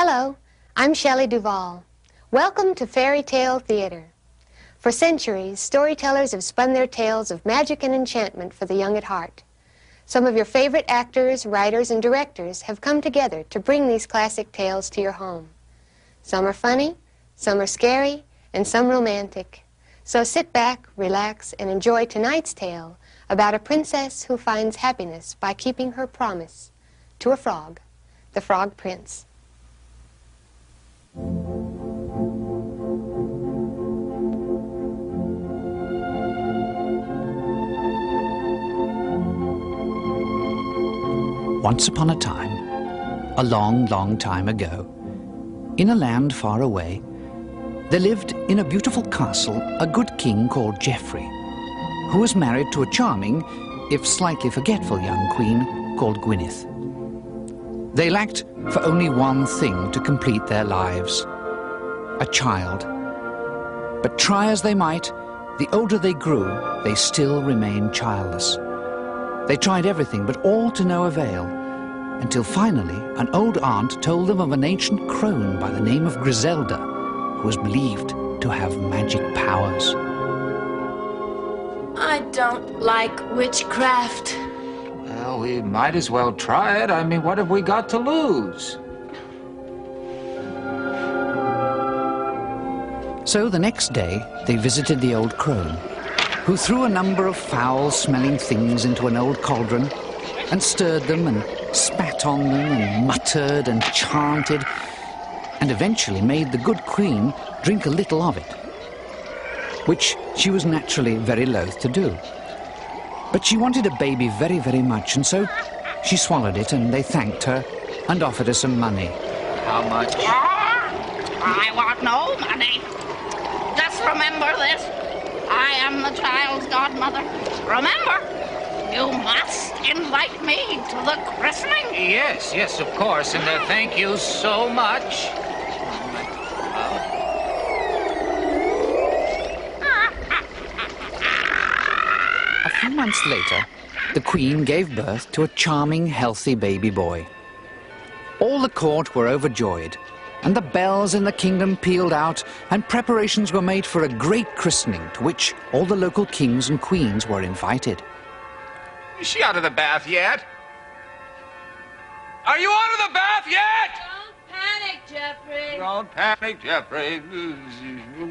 Hello, I'm Shelley Duvall. Welcome to Fairy Tale Theater. For centuries, storytellers have spun their tales of magic and enchantment for the young at heart. Some of your favorite actors, writers, and directors have come together to bring these classic tales to your home. Some are funny, some are scary, and some romantic. So sit back, relax, and enjoy tonight's tale about a princess who finds happiness by keeping her promise to a frog, the Frog Prince. Once upon a time, a long, long time ago, in a land far away, there lived in a beautiful castle a good king called Geoffrey, who was married to a charming, if slightly forgetful young queen called Gwyneth. They lacked for only one thing to complete their lives, a child. But try as they might, the older they grew, they still remained childless. They tried everything, but all to no avail, until finally an old aunt told them of an ancient crone by the name of Griselda, who was believed to have magic powers. I don't like witchcraft. Well, we might as well try it. I mean, what have we got to lose? So the next day, they visited the old crone, who threw a number of foul-smelling things into an old cauldron and stirred them and spat on them and muttered and chanted and eventually made the good queen drink a little of it, which she was naturally very loath to do. But she wanted a baby very, very much, and so she swallowed it, and they thanked her and offered her some money. How much? I want no money. Just remember this. I am the child's godmother. Remember, you must invite me to the christening. Yes, yes, of course, and thank you so much. A few months later, the queen gave birth to a charming, healthy baby boy. All the court were overjoyed, and the bells in the kingdom pealed out, and preparations were made for a great christening to which all the local kings and queens were invited. Is she out of the bath yet? Are you out of the bath yet? Don't panic, Geoffrey. Don't panic, Geoffrey.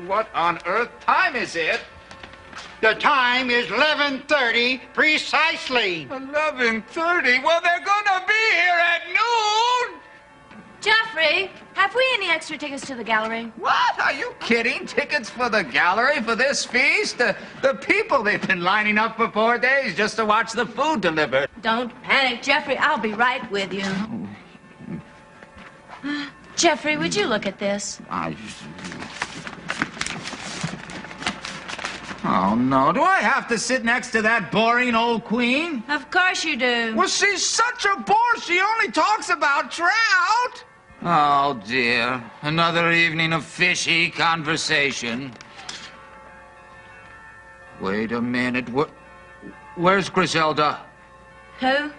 What on earth time is it? The time is 11:30 precisely. 11:30? Well, they're gonna be here at noon! Geoffrey, have we any extra tickets to the gallery? What? Are you kidding? Tickets for the gallery for this feast? The people, they've been lining up for 4 days just to watch the food delivered. Don't panic, Geoffrey. I'll be right with you. Geoffrey, would you look at this? Oh, no. Do I have to sit next to that boring old queen? Of course you do. Well, she's such a bore. She only talks about trout. Oh, dear. Another evening of fishy conversation. Wait a minute. Where's Griselda? Who?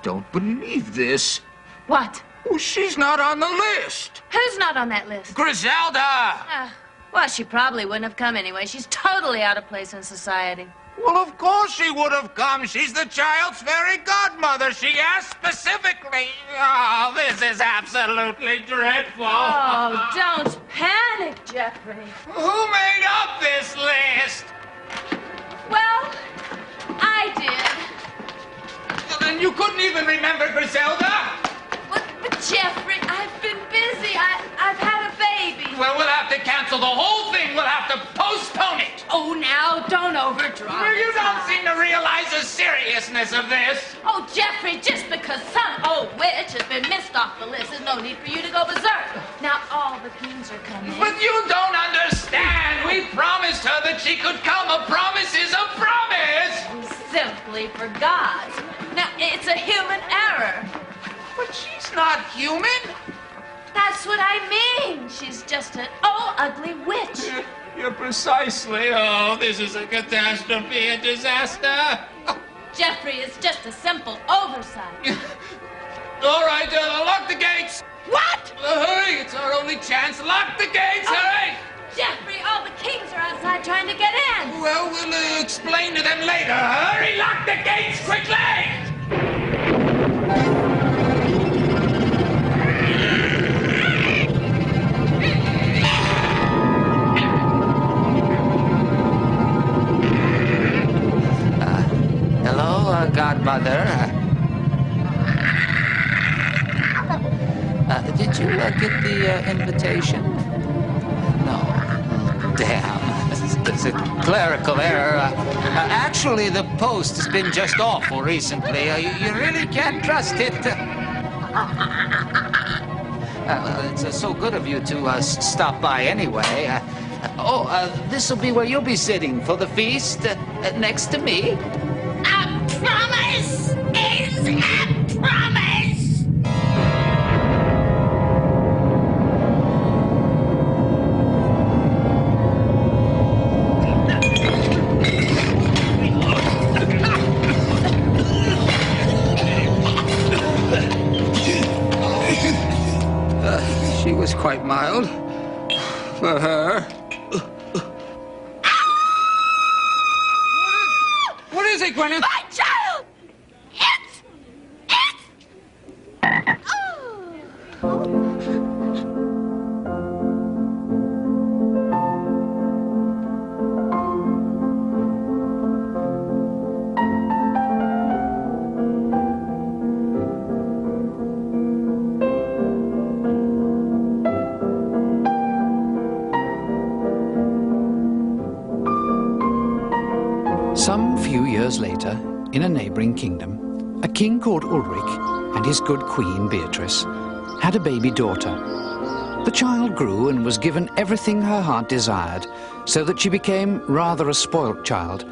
Don't believe this. What? Oh, she's not on the list. Who's not on that list? Griselda! Well, she probably wouldn't have come anyway. She's totally out of place in society. Well, of course she would have come. She's the child's fairy godmother. She asked specifically. Oh, this is absolutely dreadful. Oh, don't panic, Geoffrey. Who made up this list? Well, I did. Well, then you couldn't even remember Griselda? But Geoffrey, I've been busy. I've had a baby. Well, we'll have to cancel the whole thing. We'll have to postpone it. Oh, now, don't overdraw. Well, you don't seem to realize the seriousness of this. Oh, Geoffrey, just because some old witch has been missed off the list, there's no need for you to go berserk. Now, all the queens are coming. But you don't understand. We promised her that she could come. A promise is a promise. We simply forgot. Now, it's a human error. But she's not human. That's what I mean. She's just an old, ugly witch. You're precisely. Oh, this is a catastrophe, a disaster. Geoffrey, it's just a simple oversight. All right, lock the gates. What? Hurry, it's our only chance. Lock the gates, hurry! Jeffrey, all the kings are outside trying to get in. Well, we'll explain to them later. Hurry, lock the gates quickly! Hello, Godmother. Did you get the invitation? No. Damn. It's a clerical error. Actually, the post has been just awful recently. You really can't trust it. Well, it's so good of you to stop by anyway. This will be where you'll be sitting for the feast, next to me. A promise is a promise! She was quite mild for her. What is it, Gwyneth? My child! It's... Some few years later, in a neighboring kingdom, a king called Ulrich and his good queen, Beatrice, had a baby daughter. The child grew and was given everything her heart desired, so that she became rather a spoilt child.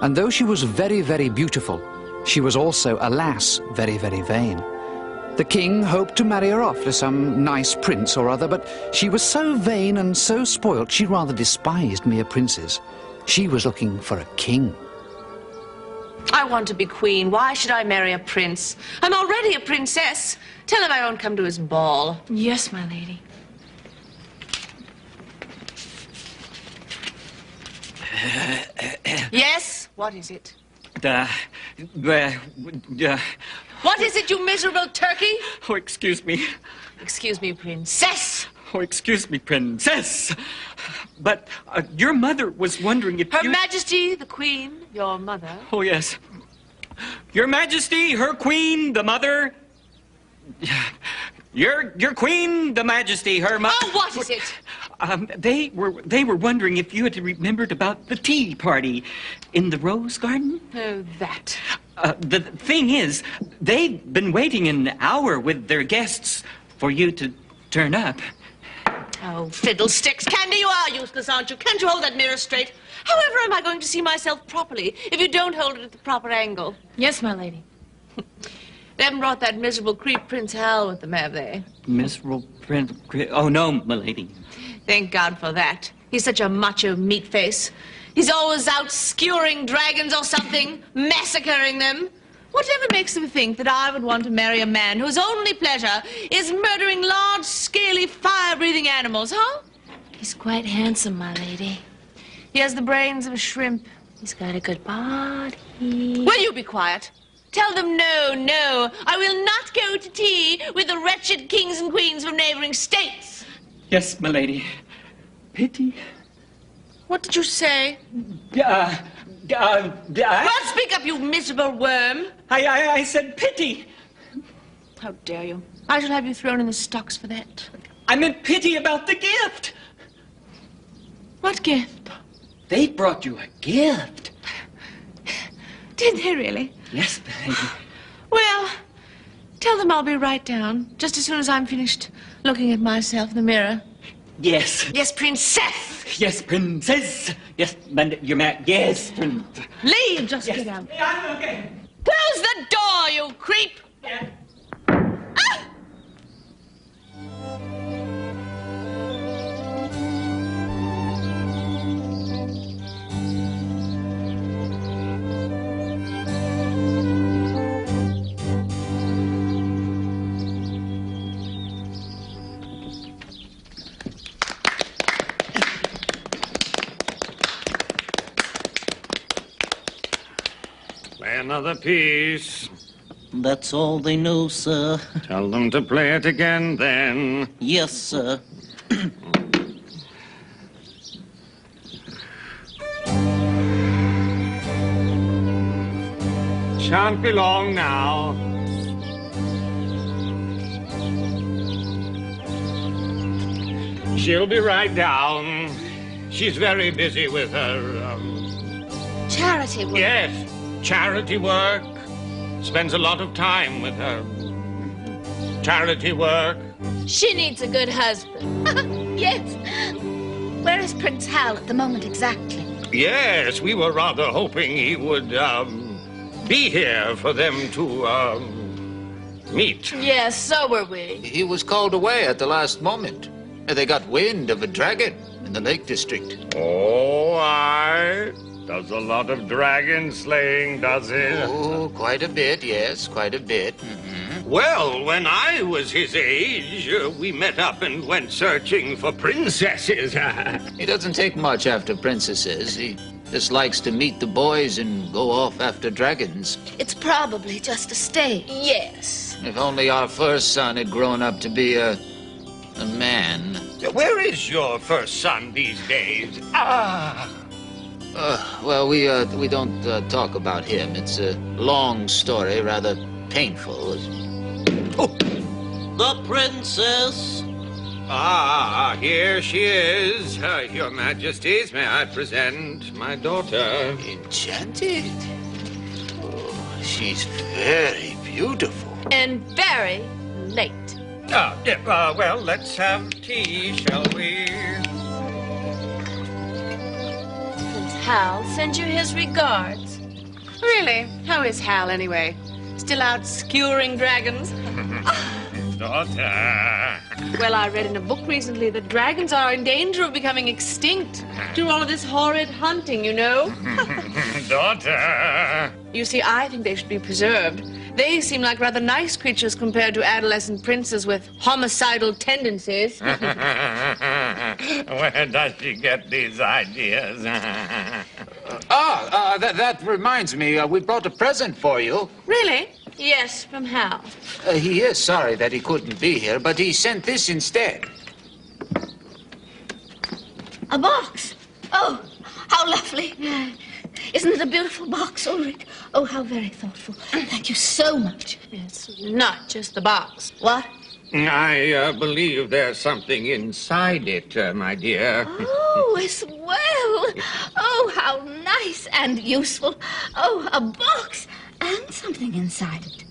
And though she was very, very beautiful, she was also, alas, very, very vain. The king hoped to marry her off to some nice prince or other, but she was so vain and so spoilt she rather despised mere princes. She was looking for a king. I want to be queen. Why should I marry a prince? I'm already a princess. Tell him I won't come to his ball. Yes, my lady. Yes? What is it? What What is it, you miserable turkey? Oh, excuse me. Excuse me, princess. Oh, excuse me, princess. But your mother was wondering if Her you... Majesty, the Queen, your mother. Oh, yes. Your Majesty, her queen, the mother... Your queen, the Majesty, her mother... Oh, what is it? They were wondering if you had remembered about the tea party in the rose garden. Oh, that. The thing is, they've been waiting an hour with their guests for you to turn up. Oh, fiddlesticks. Candy, you are useless, aren't you? Can't you hold that mirror straight? However am I going to see myself properly if you don't hold it at the proper angle? Yes, my lady. They haven't brought that miserable creep Prince Hal with them, have they? Miserable Prince... Oh, no, milady. Thank God for that. He's such a macho meat face. He's always out skewering dragons or something, massacring them. Whatever makes them think that I would want to marry a man whose only pleasure is murdering large, scaly, fire-breathing animals, huh? He's quite handsome, my lady. He has the brains of a shrimp. He's got a good body. Will you be quiet? Tell them no, no. I will not go to tea with the wretched kings and queens from neighboring states. Yes, milady. Pity. What did you say? Well, Well, speak up, you miserable worm. I said pity. How dare you? I shall have you thrown in the stocks for that. I meant pity about the gift. What gift? They brought you a gift. Did they really? Yes, milady. Well, tell them I'll be right down, just as soon as I'm finished looking at myself in the mirror. Yes. Yes, princess! Yes, princess. Yes, you're mad. Yes, princess. Leave, just Yes. get out. Yeah, okay. Close the door, you creep! Yeah. Ah! Play another piece. That's all they know, sir. Tell them to play it again, then. Yes, sir. Shan't be long now. She'll be right down. She's very busy with her, Charity work. Yes, charity work. Spends a lot of time with her. Charity work. She needs a good husband. Yes. Where is Prince Hal at the moment exactly? Yes, we were rather hoping he would, be here for them to, meet. Yes, so were we. He was called away at the last moment. They got wind of a dragon in the Lake District. Oh, aye. Does a lot of dragon slaying, does he? Oh, quite a bit, yes, quite a bit. Well, when I was his age, we met up and went searching for princesses. He doesn't take much after princesses. He just likes to meet the boys and go off after dragons. It's probably just a stage. Yes. If only our first son had grown up to be a man. Where is your first son these days? Well, we don't talk about him. It's a long story, rather painful. The princess. Here she is. Your Majesties, may I present my daughter? Enchanted? Oh, she's very beautiful. And very late. Well, let's have tea, shall we? Prince Hal sends you his regards. Really? How is Hal, anyway? Still out skewering dragons? Daughter. Well, I read in a book recently that dragons are in danger of becoming extinct through all of this horrid hunting, you know? Daughter. You see, I think they should be preserved. They seem like rather nice creatures compared to adolescent princes with homicidal tendencies. Where does she get these ideas? That reminds me, we brought a present for you. Really? Yes, from Hal. He is sorry that he couldn't be here, but he sent this instead. A box. Oh, how lovely. Isn't it a beautiful box, Ulrich? Oh, how very thoughtful. Thank you so much. It's not just the box. What? I believe there's something inside it, my dear. Oh, as well. Oh, how nice and useful. Oh, a box and something inside it.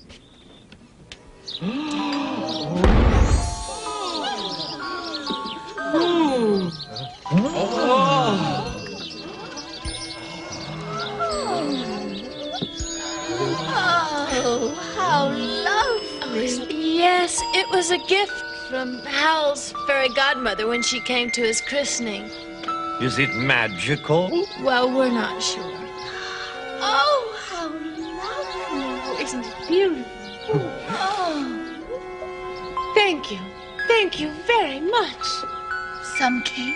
Oh, how lovely. Yes, it was a gift from Hal's fairy godmother when she came to his christening. Is it magical? Well, we're not sure. Oh, how lovely. Isn't it beautiful? Oh, Thank you. Thank you very much. some cake?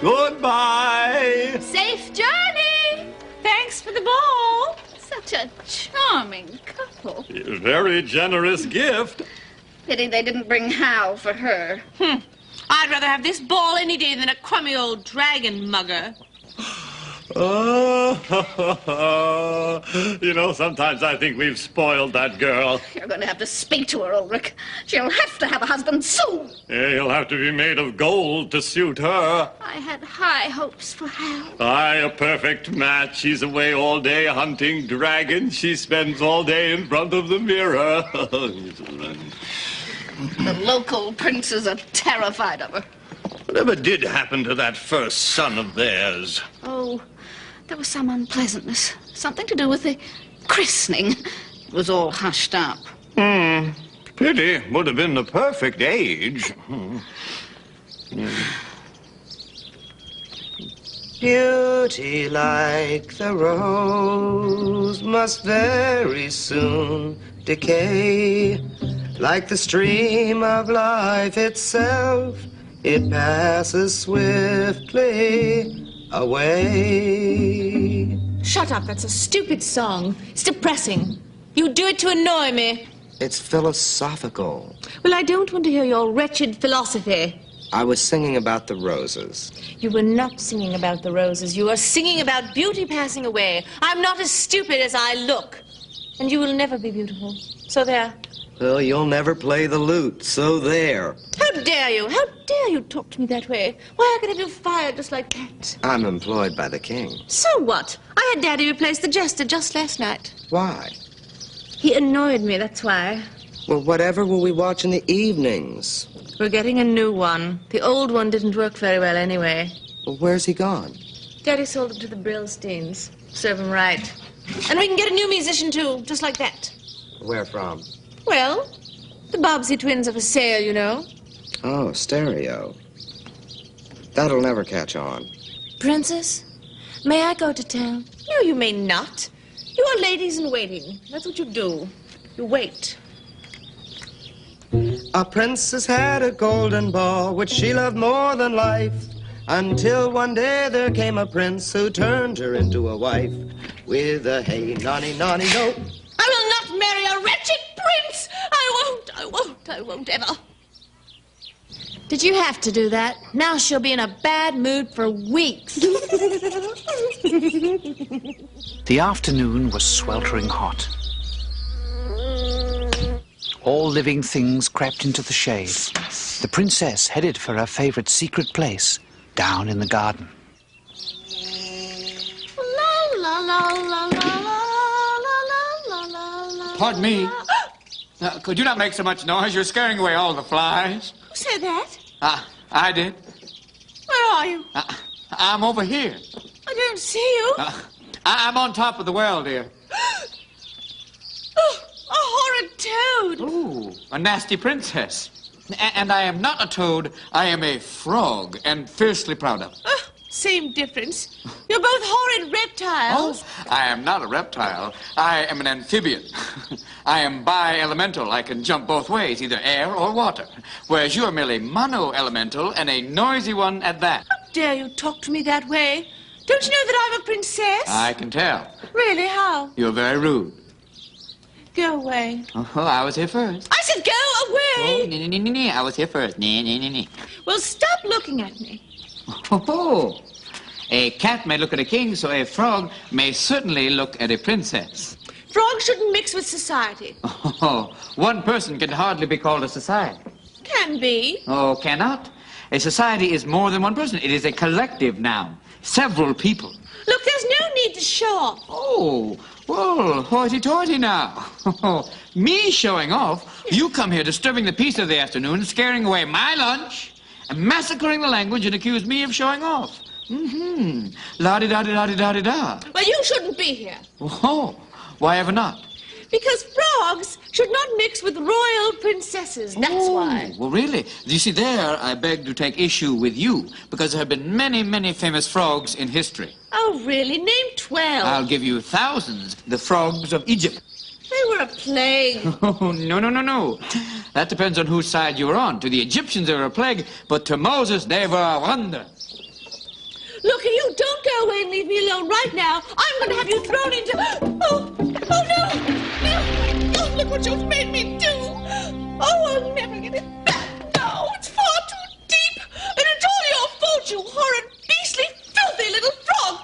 Goodbye. Safe journey. Thanks for the ball. Such a charming couple. Very generous gift. Pity they didn't bring Hal for her. I'd rather have this ball any day than a crummy old dragon mugger. You know, sometimes I think we've spoiled that girl. You're going to have to speak to her, Ulrich. She'll have to have a husband soon. Yeah, he'll have to be made of gold to suit her. I had high hopes for Hal. Aye, a perfect match. He's away all day hunting dragons. She spends all day in front of the mirror. The local princes are terrified of her. Whatever did happen to that first son of theirs? Oh, there was some unpleasantness. Something to do with the christening. It was all hushed up. Pity. Would have been the perfect age. Beauty like the rose must very soon decay. Like the stream of life itself, it passes swiftly away. Shut up, that's a stupid song. It's depressing. You do it to annoy me. It's philosophical. Well, I don't want to hear your wretched philosophy. I was singing about the roses. You were not singing about the roses. You were singing about beauty passing away. I'm not as stupid as I look. And you will never be beautiful. So there. Well, you'll never play the lute, so there. How dare you? How dare you talk to me that way? Why, I could have you fired just like that. I'm employed by the king. So what? I had Daddy replace the jester just last night. Why? He annoyed me, that's why. Well, whatever will we watch in the evenings? We're getting a new one. The old one didn't work very well anyway. Well, where's he gone? Daddy sold it to the Brillsteins. Serve him right. And we can get a new musician, too, just like that. Where from? Well, the Bobbsey twins are for sale, you know. Oh, stereo. That'll never catch on. Princess, may I go to town? No, you may not. You are ladies in waiting. That's what you do. You wait. A princess had a golden ball, which she loved more than life, until one day there came a prince who turned her into a wife, with a hey, nonny, nonny, no. I will not marry a wretched prince! I won't ever. Did you have to do that? Now she'll be in a bad mood for weeks. The afternoon was sweltering hot. All living things crept into the shade. The princess headed for her favorite secret place, down in the garden. Pardon me. Could you not make so much noise? You're scaring away all the flies. Who said that? I did. Where are you? I'm over here. I don't see you. I'm on top of the well, dear. Oh, a horrid toad. Ooh, a nasty princess. And I am not a toad. I am a frog, and fiercely proud of it. Same difference. You're both horrid reptiles. Oh, I am not a reptile. I am an amphibian. I am bi-elemental. I can jump both ways, either air or water. Whereas you are merely mono-elemental, and a noisy one at that. How dare you talk to me that way? Don't you know that I'm a princess? I can tell. Really, how? You're very rude. Go away. Oh, I was here first. I said go away! Oh, nee. I was here first. Nee. Well, stop looking at me. Oh, a cat may look at a king, so a frog may certainly look at a princess. Frogs shouldn't mix with society. Oh, one person can hardly be called a society. Can be. Oh, cannot. A society is more than one person. It is a collective noun. Several people. Look, there's no need to show off. Oh, well, hoity-toity now. Me showing off? You come here disturbing the peace of the afternoon, scaring away my lunch, and massacring the language and accuse me of showing off. Mm-hmm. La-di-da-di-da-di-da-di-da. Well, you shouldn't be here. Oh, why ever not? Because frogs should not mix with royal princesses. That's why. Well, really? You see, there I beg to take issue with you, because there have been many, many famous frogs in history. Oh, really? Name 12. I'll give you thousands. The frogs of Egypt. They were a plague. Oh, no. That depends on whose side you were on. To the Egyptians, they were a plague, but to Moses, they were a wonder. Look, you don't go away and leave me alone right now. I'm going to have you thrown into... Oh, no! No, look what you've made me do. Oh, I'll never get it back. No, it's far too deep. And it's all your fault, you horrid, beastly, filthy little frog.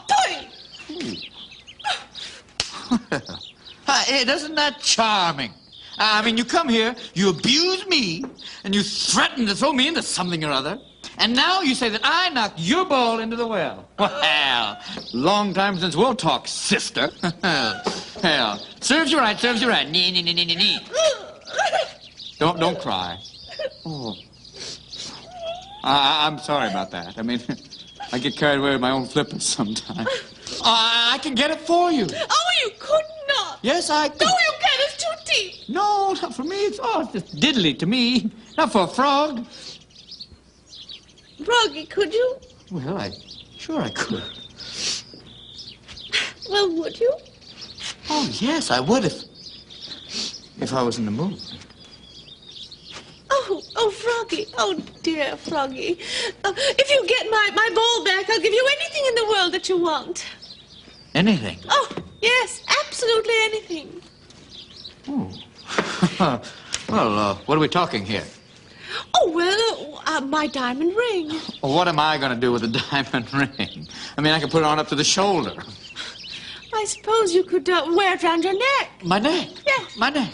Hey, isn't that charming? I mean, you come here, you abuse me, and you threaten to throw me into something or other. And now you say that I knocked your ball into the well. Well, long time since we'll talk, sister. Well, serves you right. Nee. Don't cry. Oh. I'm sorry about that. I mean, I get carried away with my own flippers sometimes. I can get it for you. Oh, you could not. Yes, I could. No, you can't. It's too deep. No, not for me. It's just diddly to me. Not for a frog. Froggy, could you? Well, sure I could. Well, would you? Oh, yes, I would if I was in the mood. Oh, Froggy. Oh, dear Froggy. If you get my ball back, I'll give you anything in the world that you want. Anything? Oh, yes, absolutely anything. Oh. Well, what are we talking here? Oh, well, my diamond ring. Well, what am I going to do with a diamond ring? I mean, I can put it on up to the shoulder. I suppose you could wear it around your neck. My neck? Yeah. My neck.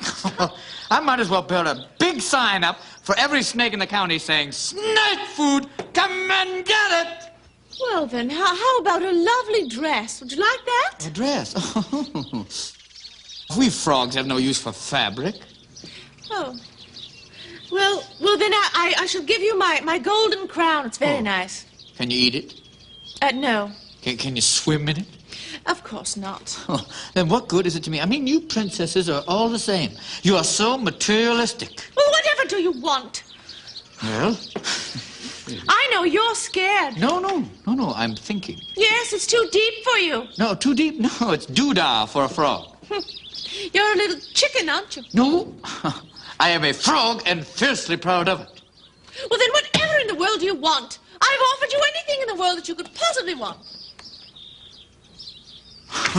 I might as well build a big sign up for every snake in the county saying, "Snake food, come and get it!" Well, then, how about a lovely dress? Would you like that? A dress? We frogs have no use for fabric. Oh. Well, then I shall give you my golden crown. It's very nice. Can you eat it? No. Can you swim in it? Of course not. Oh, then what good is it to me? I mean, you princesses are all the same. You are so materialistic. Well, whatever do you want? Well? I know you're scared. No, I'm thinking. Yes, it's too deep for you. No, too deep? No, it's doodah for a frog. You're a little chicken, aren't you? No, I am a frog and fiercely proud of it. Well, then whatever in the world do you want? I've offered you anything in the world that you could possibly want.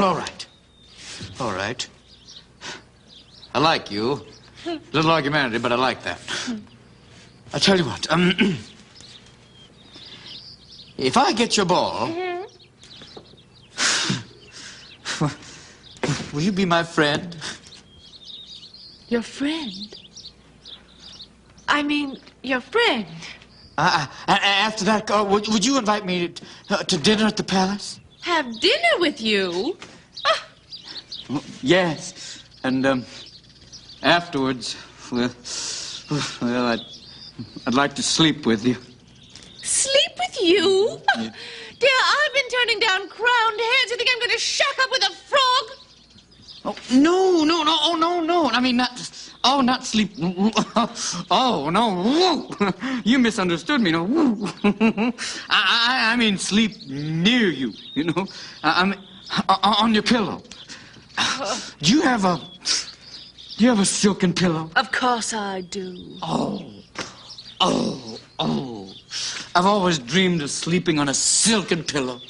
All right. All right. I like you. A little argumentative, but I like that. I'll tell you what. If I get your ball, will you be my friend? Your friend? I mean, your friend. After that, would you invite me to dinner at the palace? Have dinner with you? Yes. And afterwards, well, I'd like to sleep with you. Sleep with you? Yeah. Dear, I've been turning down crowned heads. You think I'm going to shack up with a frog? Oh, no. I mean, not sleep. Oh, no. You misunderstood me. No. I mean sleep near you, you know. I mean, on your pillow. Do you have a silken pillow? Of course I do. Oh. I've always dreamed of sleeping on a silken pillow.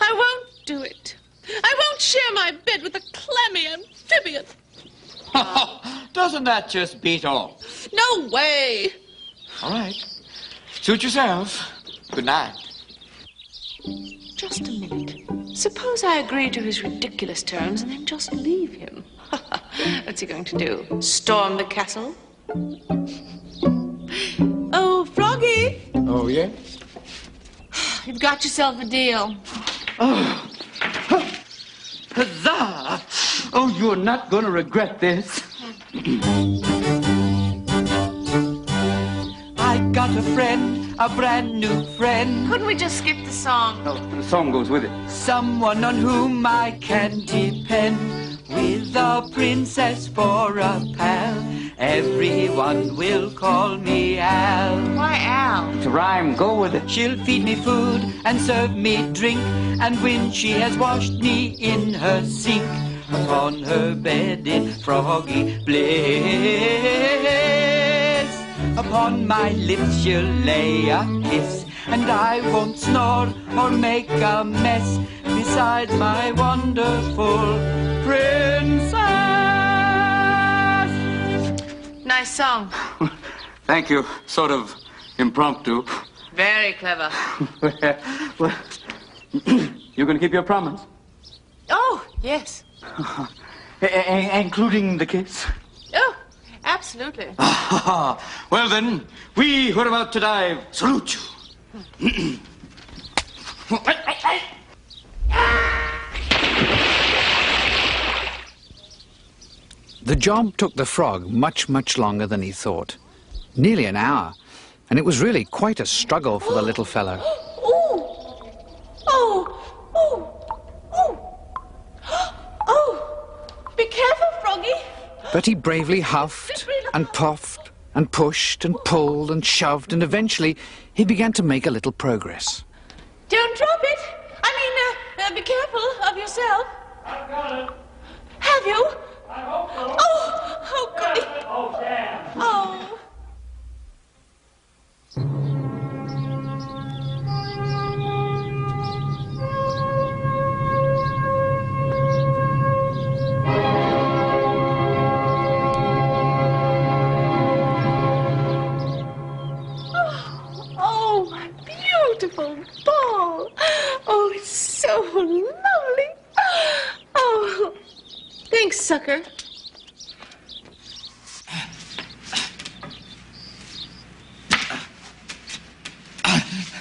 I won't do it. I won't share my bed with a clammy amphibian. Doesn't that just beat all? No way. All right. Suit yourself. Good night. Just a minute. Suppose I agree to his ridiculous terms and then just leave him. What's he going to do? Storm the castle? Oh, Froggy. Oh, yeah? You've got yourself a deal. Oh. Huzzah! Oh, you're not going to regret this. I got a friend, a brand new friend. Couldn't we just skip the song? No, the song goes with it. Someone on whom I can depend. With a princess for a pal, everyone will call me Al. Why Al? To rhyme, go with it. She'll feed me food and serve me drink, and when she has washed me in her sink, upon her bed in froggy bliss, upon my lips she'll lay a kiss, and I won't snore or make a mess beside my wonderful princess. Nice song. Thank you. Sort of impromptu. Very clever. Well, you're going to keep your promise? Oh, yes. Including the kiss? Oh, absolutely. Well, then, we who are about to dive salute you. The job took the frog much, much longer than he thought. Nearly an hour. And it was really quite a struggle for the little fellow. Be careful, Froggy. But he bravely huffed and puffed and pushed and pulled and shoved, and eventually he began to make a little progress. Don't drop it. Be careful of yourself. I've got it. Have you? I hope so. Oh, goody. sucker.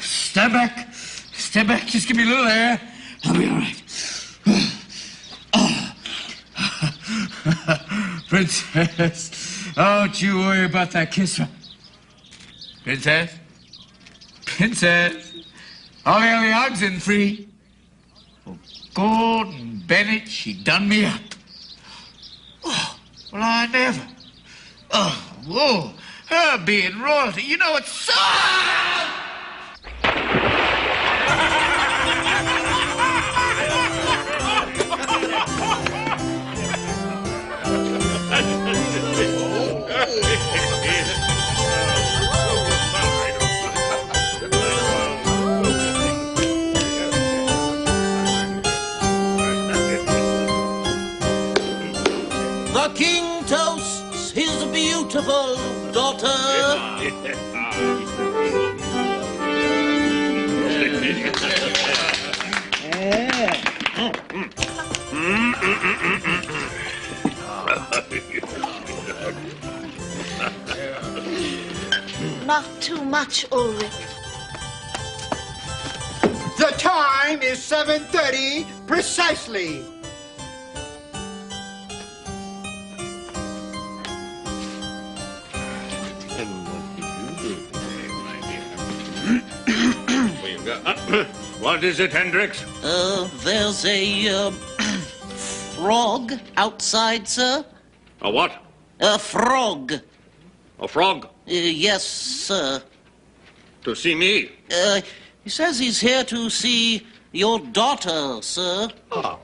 Step back. Step back. Just give me a little air. I'll be all right. Princess, don't you worry about that kiss. Princess? Princess? All the other odds in free. Oh, Gordon Bennett, she done me up. Oh, well, I never. Oh, whoa. Her being royalty, you know it's so... The king toasts his beautiful daughter. Not too much, Ulrich. The time is 7:30 precisely. What is it, Hendricks? There's a frog outside, sir. A what? A frog. A frog? Yes, sir. To see me? He says he's here to see your daughter, sir. Oh.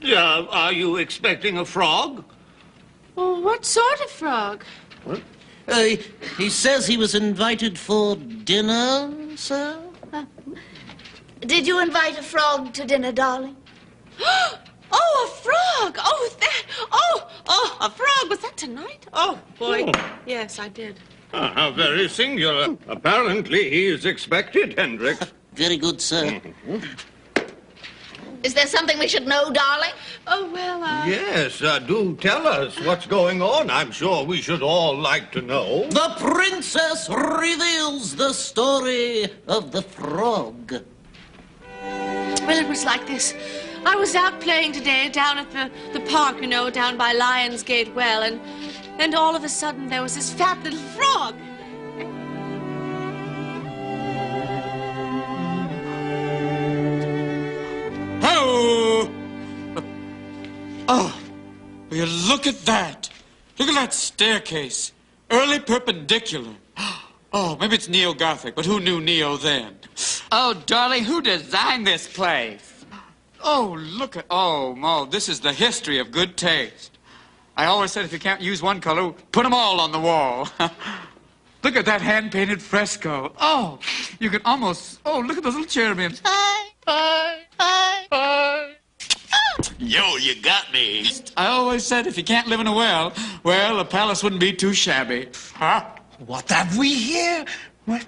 Yeah, are you expecting a frog? Oh, what sort of frog? What? He says he was invited for dinner, sir. Did you invite a frog to dinner, darling? Oh, a frog! Oh, that! Oh, a frog! Was that tonight? Oh, boy. Oh. Yes, I did. How very singular. Apparently he is expected, Hendricks. Very good, sir. Is there something we should know, darling? Oh, well, Yes, do tell us what's going on. I'm sure we should all like to know. The princess reveals the story of the frog. Well, it was like this. I was out playing today down at the park, you know, down by Lion's Gate Well, and all of a sudden there was this fat little frog. Oh, will you look at that. Look at that staircase. Early perpendicular. Oh, maybe it's neo-Gothic, but who knew neo then? Oh, darling, who designed this place? Oh, look at... Oh, Mo, this is the history of good taste. I always said if you can't use one color, put them all on the wall. Look at that hand-painted fresco. Oh, you can almost... Oh, look at those little cherubims. Yo, you got me. I always said if you can't live in a well, a palace wouldn't be too shabby. Huh? What have we here? What?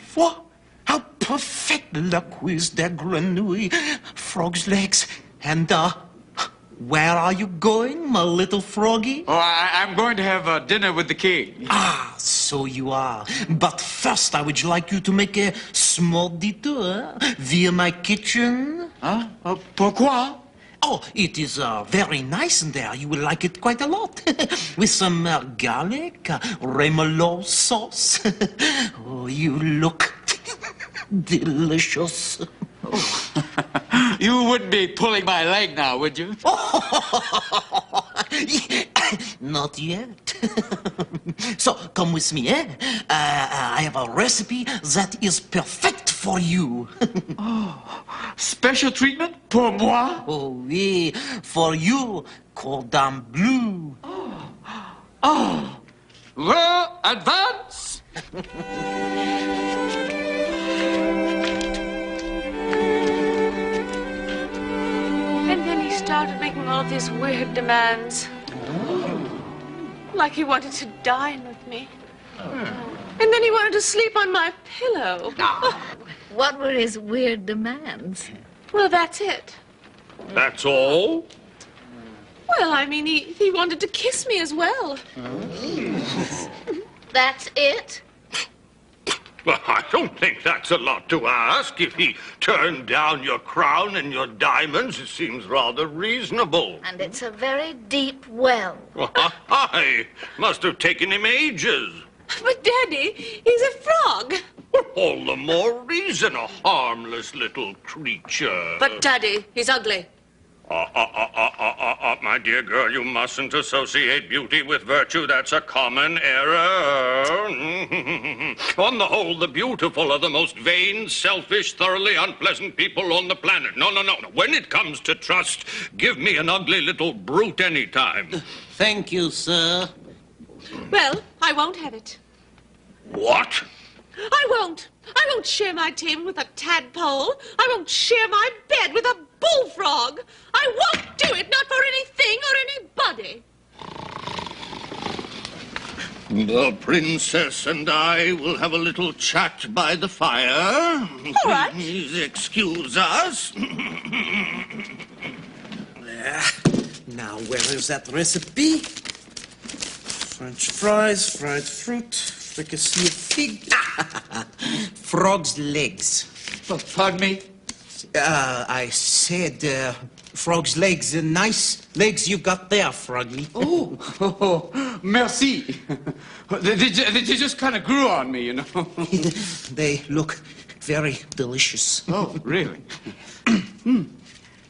How perfect la quiz de grenouille. Frog's legs. And, where are you going, my little froggy? Oh, I'm going to have dinner with the king. Ah, so you are. But first, I would like you to make a small detour via my kitchen. Huh? Pourquoi? Oh, it is very nice in there. You will like it quite a lot. With some garlic, remoulade sauce. Oh, you look delicious. Oh. You wouldn't be pulling my leg now, would you? Not yet. So, come with me, eh? I have a recipe that is perfect for you. Oh, special treatment pour moi? Oh, oui, for you, cordon bleu. Oh, well, advance. And then he started making all of these weird demands. Like he wanted to dine with me. And then he wanted to sleep on my pillow. What were his weird demands? Well, that's it. That's all? Well, I mean, he wanted to kiss me as well. That's it? Well, I don't think that's a lot to ask. If he turned down your crown and your diamonds, it seems rather reasonable. And it's a very deep well. I must have taken him ages. But, Daddy, he's a frog. All the more reason, a harmless little creature. But, Daddy, he's ugly. My dear girl, you mustn't associate beauty with virtue. That's a common error. On the whole, the beautiful are the most vain, selfish, thoroughly unpleasant people on the planet. No. When it comes to trust, give me an ugly little brute any time. Thank you, sir. Well, I won't have it. What? I won't. I won't share my table with a tadpole. I won't share my bed with a bullfrog. I won't do it, not for anything or anybody. The princess and I will have a little chat by the fire. All right. Please excuse us. There. Now, where is that recipe? French fries, fried fruit, fricassee of fig. Frog's legs. Pardon me? I said, frog's legs. Nice legs you got there, Froggy. Oh, merci. They just kind of grew on me, you know. They look very delicious. Oh, really?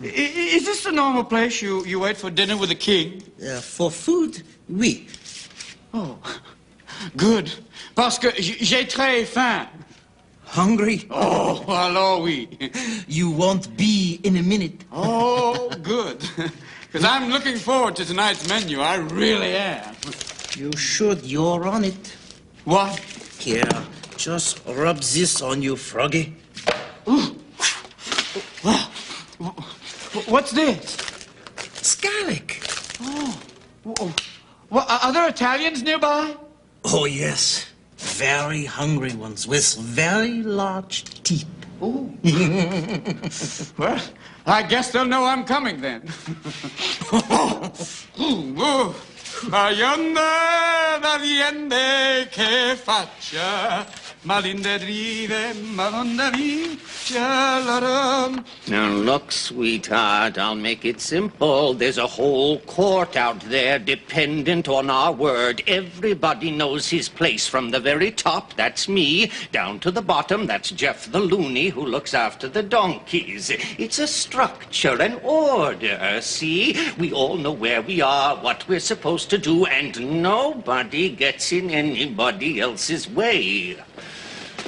Is this the normal place you wait for dinner with the king? For food, oui. Oh, good. Parce que j'ai très faim. Hungry? Oh, alors oui. You won't be in a minute. Oh, good. Because I'm looking forward to tonight's menu. I really am. You should. You're on it. What? Here, just rub this on you, Froggy. Ooh. Wow. What's this? Scallic. Oh. Well, are there Italians nearby? Oh, yes. Very hungry ones with very large teeth. Oh. Well, I guess they'll know I'm coming then. Allende che faccia, malinde drive, malonda Now look, sweetheart, I'll make it simple. There's a whole court out there dependent on our word. Everybody knows his place from the very top, that's me, down to the bottom, that's Jeff the loony who looks after the donkeys. It's a structure, an order, see? We all know where we are, what we're supposed to do, and nobody gets in anybody else's way.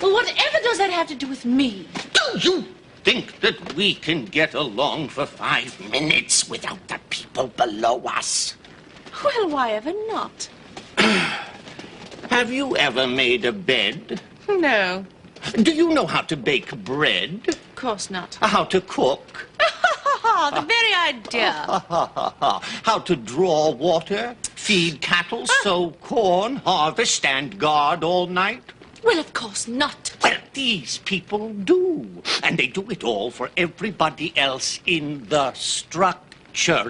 Well, whatever does that have to do with me? Do you think that we can get along for 5 minutes without the people below us? Well, why ever not? Have you ever made a bed? No. Do you know how to bake bread? Of course not. How to cook? The very idea. How to draw water, feed cattle, sow corn, harvest, stand guard all night? Well, of course not. Well, these people do. And they do it all for everybody else in the structure.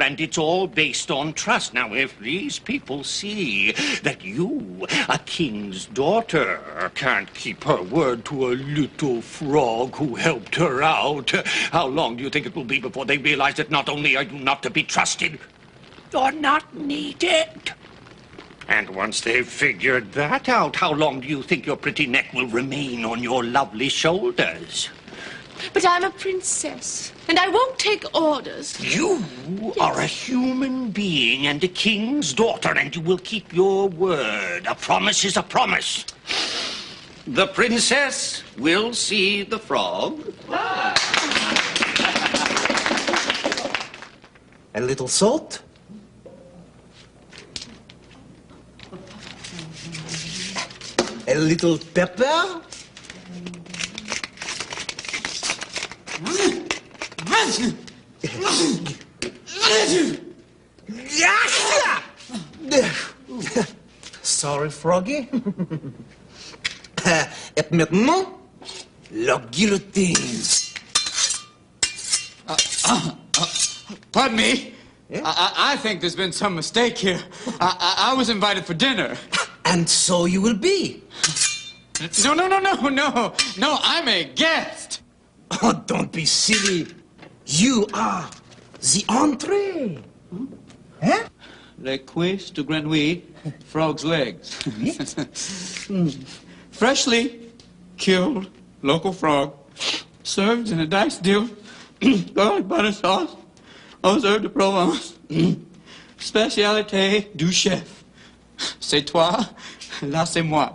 And it's all based on trust. Now, if these people see that you, a king's daughter, can't keep her word to a little frog who helped her out, how long do you think it will be before they realize that not only are you not to be trusted, you're not needed? And once they've figured that out, how long do you think your pretty neck will remain on your lovely shoulders? But I'm a princess, and I won't take orders. You are a human being and a king's daughter, and you will keep your word. A promise is a promise. The princess will see the frog. A little salt. A little pepper. Sorry, Froggy. Et maintenant, la guillotine. Pardon me. I think there's been some mistake here. I was invited for dinner. And so you will be. No, I'm a guest. Oh, don't be silly. You are the entree. Huh? Les cuisses de grenouille, frog's legs. Freshly killed local frog, served in a diced dill, garlic butter sauce, aux herbes de Provence, spécialité du chef. C'est toi, là c'est moi.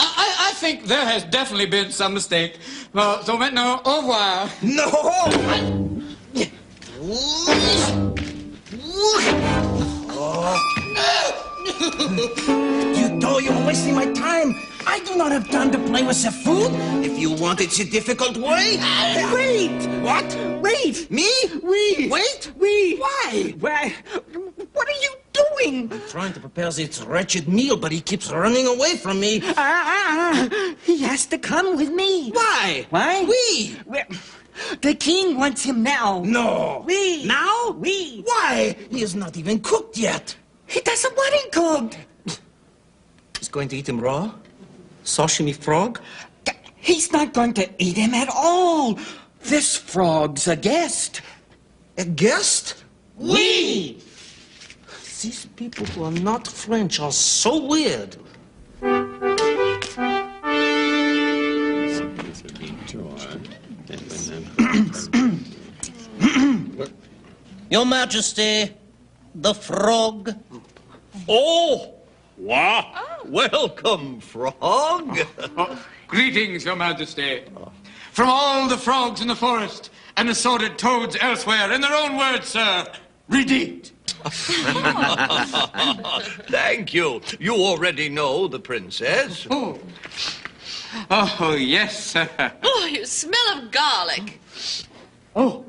I think there has definitely been some mistake. Well, so maintenant, au revoir. No! You know you're wasting my time. I do not have time to play with the food. If you want it the difficult way... Wait! What? Wait! Me? Wait! Wait? Why? Why? What are you doing? I'm trying to prepare this wretched meal, but he keeps running away from me. He has to come with me. Why? Why? We. The king wants him now. No. We. Now? We. Why? He is not even cooked yet. He doesn't want him cooked. He's going to eat him raw? Sashimi frog? He's not going to eat him at all. This frog's a guest. A guest? We. These people who are not French are so weird. Your Majesty, the frog. Oh! Wow! Welcome, frog. Greetings, Your Majesty. From all the frogs in the forest and assorted toads elsewhere, in their own words, sir, redeemed. Thank you. You already know the princess. Oh, yes, sir. Oh, you smell of garlic. Oh,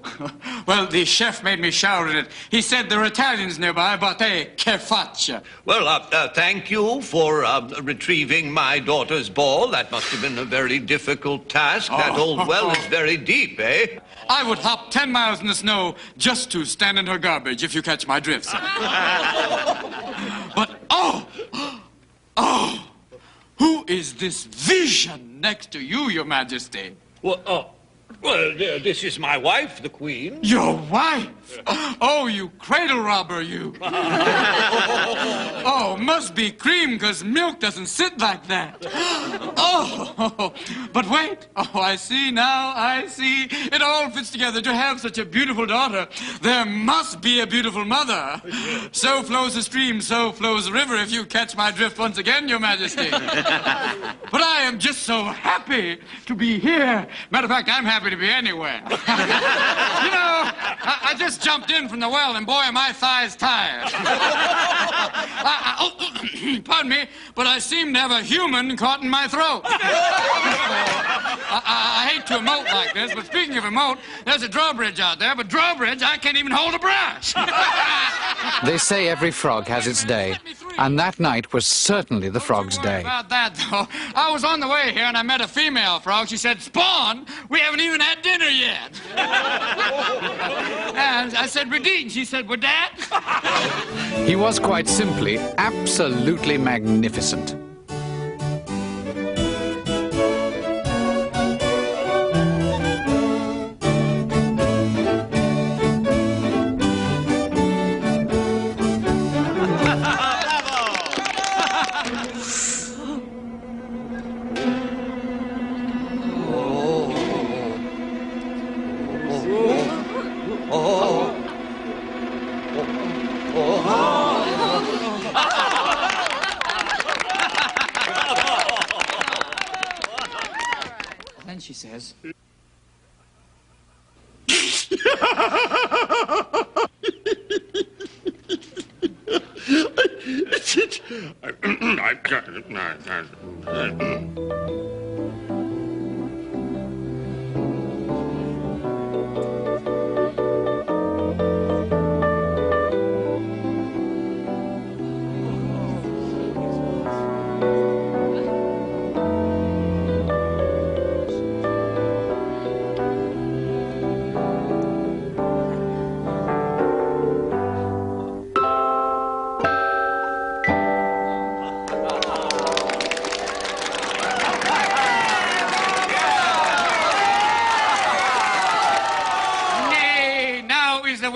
well, the chef made me shower in it. He said there are Italians nearby, but they che faccia. Well, thank you for retrieving my daughter's ball. That must have been a very difficult task. That old well is very deep, eh? I would hop 10 miles in the snow just to stand in her garbage, if you catch my drift, sir. But, who is this vision next to you, Your Majesty? Well, this is my wife, the Queen. Your wife? Oh, you cradle robber, you. Oh, must be cream, because milk doesn't sit like that. Oh, but wait. Oh, I see now, I see. It all fits together. To have such a beautiful daughter, there must be a beautiful mother. So flows the stream, so flows the river, if you catch my drift once again, Your Majesty. But I am just so happy to be here. Matter of fact, I'm happy to be anywhere. You know, I just jumped in from the well, and boy, are my thighs tired. Pardon me, but I seem to have a human caught in my throat. I hate to emote like this, but speaking of emote, there's a drawbridge out there, but drawbridge, I can't even hold a brush. They say every frog has its day, and that night was certainly the frog's day. About that, though, I was on the way here, and I met a female frog. She said, "Spawn, we haven't even had dinner yet." And I said, "Redeem." She said, "With that?" He was quite simply absolutely magnificent. Then she says,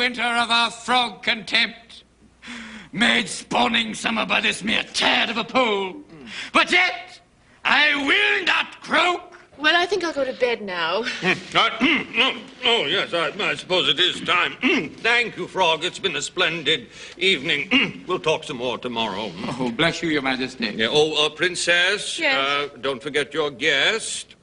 winter of our frog contempt, made spawning summer by this mere tad of a pole. But yet, I will not croak. Well, I think I'll go to bed now. Oh, yes, I suppose it is time. Thank you, Frog. It's been a splendid evening. We'll talk some more tomorrow. Oh, bless you, Your Majesty. Yeah. Oh, Princess. Yes? Don't forget your guest.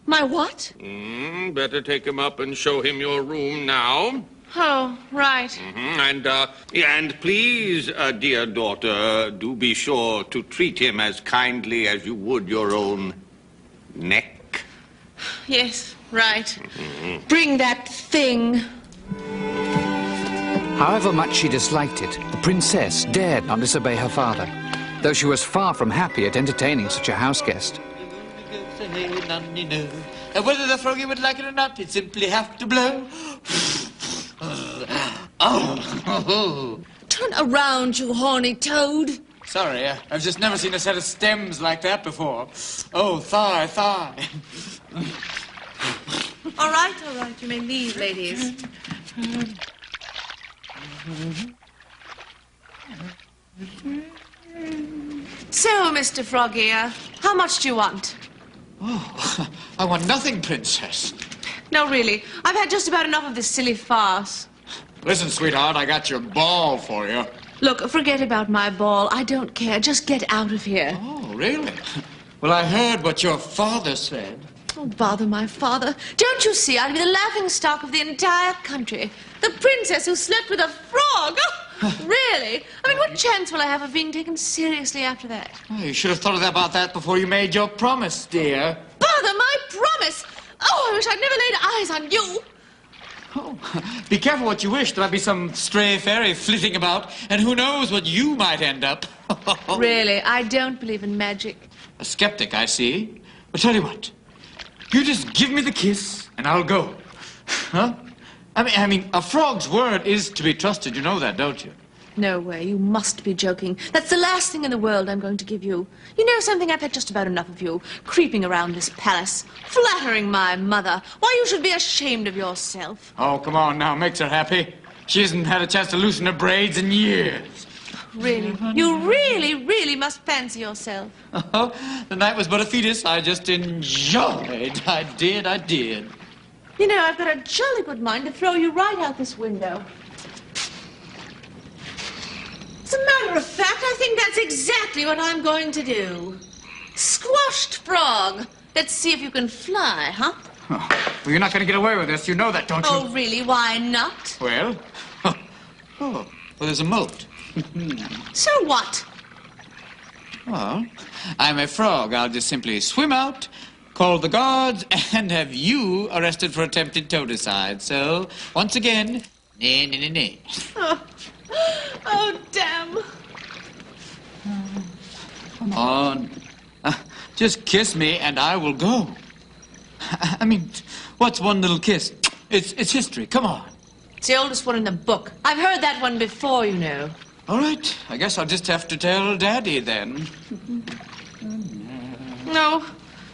My what? Better take him up and show him your room now. Oh, right. And please, dear daughter, do be sure to treat him as kindly as you would your own neck. Yes, right. Bring that thing. However much she disliked it, the princess dared not disobey her father, though she was far from happy at entertaining such a house guest. Whether the froggy would like it or not, he'd simply have to blow. Oh. Turn around, you horny toad. Sorry, I've just never seen a set of stems like that before. Oh, thigh. All right, you may leave, ladies. So, Mr. Froggy, how much do you want? Oh, I want nothing, Princess. No, really. I've had just about enough of this silly farce. Listen, sweetheart, I got your ball for you. Look, forget about my ball. I don't care. Just get out of here. Oh, really? Well, I heard what your father said. Oh, bother my father. Don't you see? I'd be the laughingstock of the entire country. The princess who slept with a frog. Oh, really? I mean, what chance will I have of being taken seriously after that? Oh, you should have thought about that before you made your promise, dear. Bother my promise! Oh, I wish I'd never laid eyes on you. Oh, be careful what you wish. There might be some stray fairy flitting about, and who knows what you might end up. Really, I don't believe in magic. A skeptic, I see. But tell you what, you just give me the kiss, and I'll go. Huh? I mean, a frog's word is to be trusted. You know that, don't you? No way, you must be joking. That's the last thing in the world I'm going to give you. You know something? I've had just about enough of you, creeping around this palace, flattering my mother. Why, you should be ashamed of yourself. Oh, come on now, makes her happy. She hasn't had a chance to loosen her braids in years. Really? You really must fancy yourself. Oh, the night was but a fetus. I just enjoyed. I did. You know, I've got a jolly good mind to throw you right out this window. As a matter of fact, I think that's exactly what I'm going to do. Squashed frog. Let's see if you can fly, huh? Oh, well, you're not going to get away with this. You know that, don't you? Oh, really? Why not? Well, well, there's a moat. So what? Well, I'm a frog. I'll just simply swim out, call the guards, and have you arrested for attempted toadicide. So, once again, nay. Oh, damn. Come on. Just kiss me and I will go. I mean, what's one little kiss? It's history. Come on. It's the oldest one in the book. I've heard that one before, you know. All right. I guess I'll just have to tell Daddy then. No.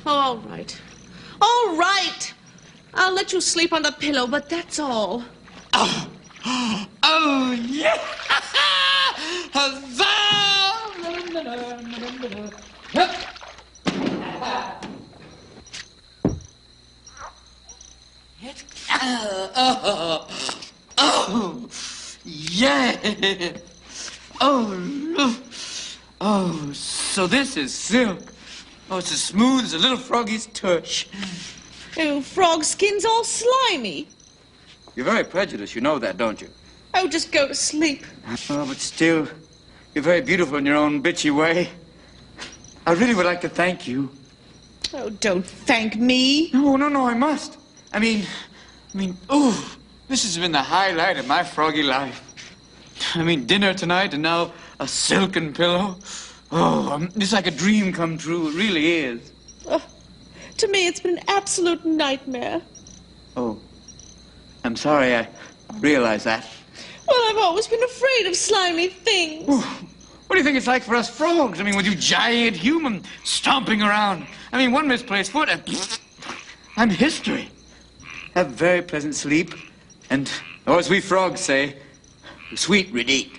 Oh, all right. All right. I'll let you sleep on the pillow, but that's all. Oh, yeah! Huzzah! Oh, yeah! Oh, so this is silk. Oh, it's as smooth as a little froggy's tush. Oh, frog skin's all slimy. You're very prejudiced, you know that, don't you? Oh, just go to sleep. Oh, but still, you're very beautiful in your own bitchy way. I really would like to thank you. Oh, don't thank me. No, I must. I mean, oh, this has been the highlight of my froggy life. I mean, dinner tonight and now a silken pillow. Oh, it's like a dream come true. It really is. Oh, to me, it's been an absolute nightmare. Oh, I'm sorry I realized that. Well, I've always been afraid of slimy things. Oh, what do you think it's like for us frogs? I mean, with you giant human stomping around. I mean, one misplaced foot and I'm history. Have very pleasant sleep and Or as we frogs say, sweet redeek.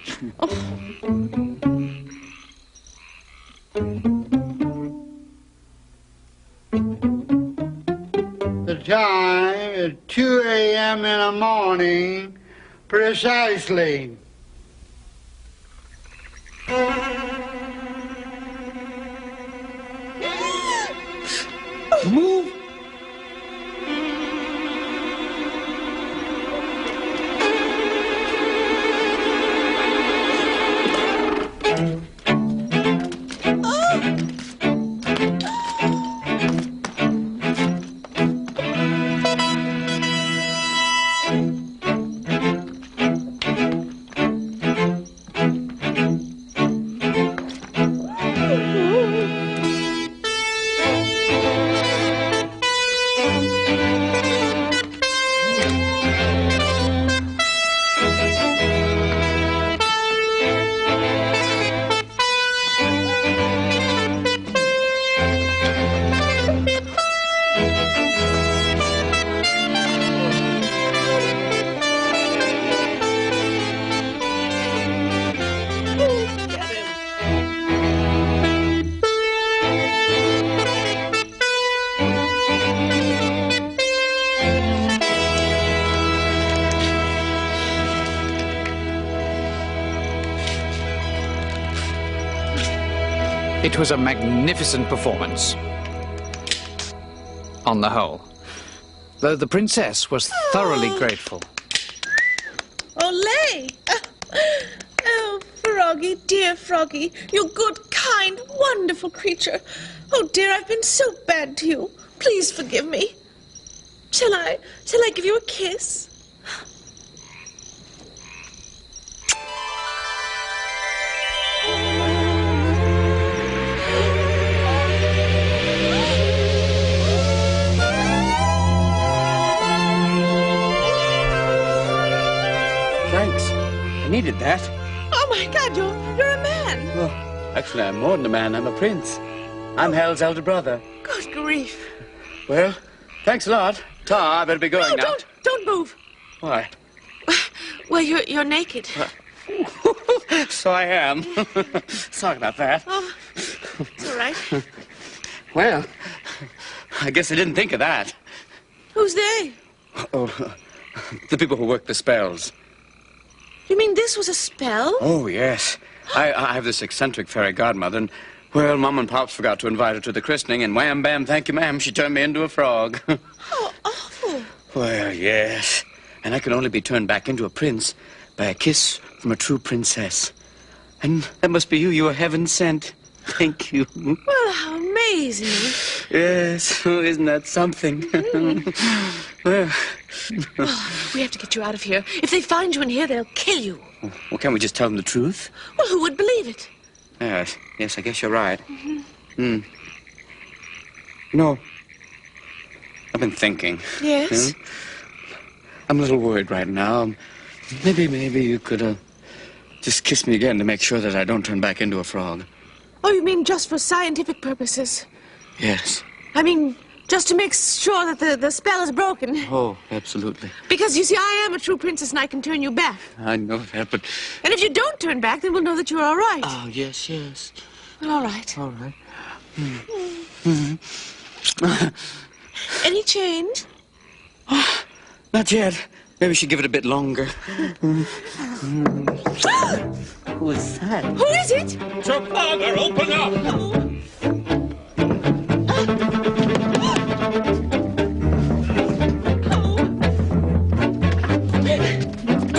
The time is 2 a.m. in the morning, precisely. Move. It was a magnificent performance, on the whole, though the princess was thoroughly grateful. Olé! Oh, Froggy, dear Froggy, you good, kind, wonderful creature. Oh, dear, I've been so bad to you. Please forgive me. Shall I give you a kiss? Thanks. I needed that. Oh, my God, you're a man. Well, actually, I'm more than a man. I'm a prince. I'm Hal's elder brother. Good grief. Well, thanks a lot. Ta, I better be going No, now. don't move. Why? Well, you're naked. So I am. Sorry about that. Oh, it's all right. Well, I guess I didn't think of that. Who's they? Oh, the people who work the spells. You mean this was a spell? Oh, yes. I have this eccentric fairy godmother, and, well, Mom and Pops forgot to invite her to the christening, and wham, bam, thank you, ma'am, she turned me into a frog. How awful. Well, yes. And I can only be turned back into a prince by a kiss from a true princess. And that must be you. You are heaven sent. Thank you. Well, how amazing. Yes. Oh, isn't that something? Well, Oh, we have to get you out of here. If they find you in here, they'll kill you. well, can't we just tell them the truth? Well, who would believe it? Yes, I guess you're right. No. I've been thinking. Yes? I'm a little worried right now. Maybe you could, just kiss me again to make sure that I don't turn back into a frog. Oh, you mean just for scientific purposes? Yes. I mean, just to make sure that the spell is broken. Oh, absolutely. Because, you see, I am a true princess and I can turn you back. I know that, but... And if you don't turn back, then we'll know that you're all right. Oh, yes. Well, all right. All right. Any change? Not yet. Maybe we should give it a bit longer. Who is that? Who is it? It's your father. Open up.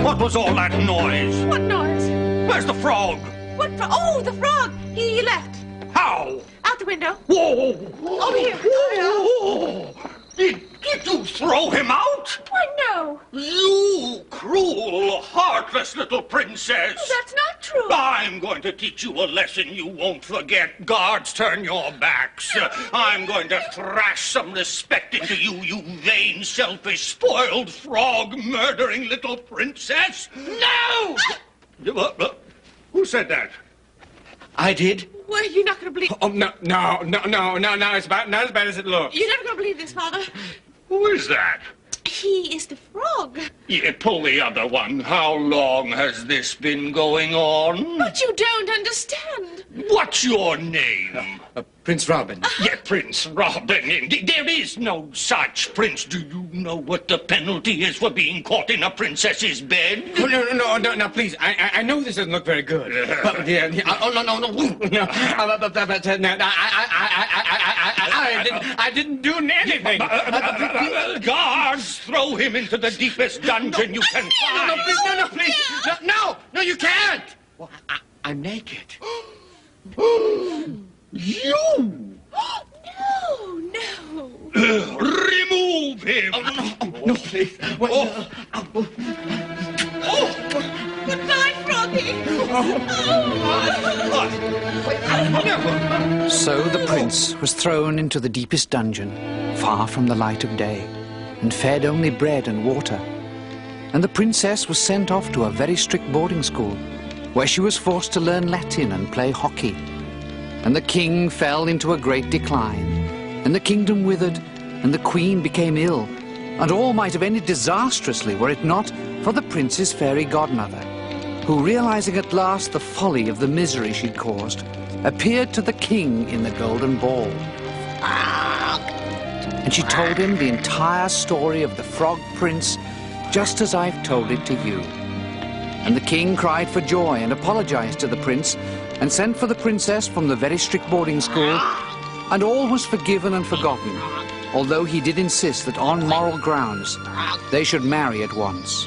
What was all that noise? What noise? Where's the frog? What frog? Oh, the frog. He left. How? Out the window. Whoa! Over here. Whoa! Did you throw him out? Why, no. You cruel, heartless little princess. Oh, that's not true. I'm going to teach you a lesson you won't forget. Guards, turn your backs. I'm going to thrash some respect into you, you vain, selfish, spoiled, frog-murdering little princess. No! Who said that? I did. Well, you're not going to believe... Oh, no, it's not as bad as it looks. You're never going to believe this, Father. Who is that? he is the frog. Yeah, pull the other one. How long has this been going on? But you don't understand. What's your name? Prince Robin. Yeah, Prince Robin. Indeed. There is no such prince. Do you know what the penalty is for being caught in a princess's bed? Oh, no, please. I know this doesn't look very good. But, oh, no. I didn't do anything. Guards, throw him into the deepest dungeon you can find. No, please. No, you can't. Well, I'm naked. You! No. Remove him! No, please. Goodbye, Froggy. So the prince was thrown into the deepest dungeon, far from the light of day, and fed only bread and water. And the princess was sent off to a very strict boarding school, where she was forced to learn Latin and play hockey. And the king fell into a great decline, and the kingdom withered, and the queen became ill, and all might have ended disastrously were it not for the prince's fairy godmother, who, realizing at last the folly of the misery she'd caused, appeared to the king in the golden ball. And she told him the entire story of the frog prince, just as I've told it to you. And the king cried for joy and apologized to the prince, and sent for the princess from the very strict boarding school, and all was forgiven and forgotten, although he did insist that on moral grounds they should marry at once.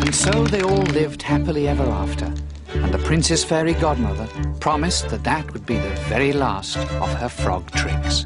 And so they all lived happily ever after, and the princess fairy godmother promised that that would be the very last of her frog tricks.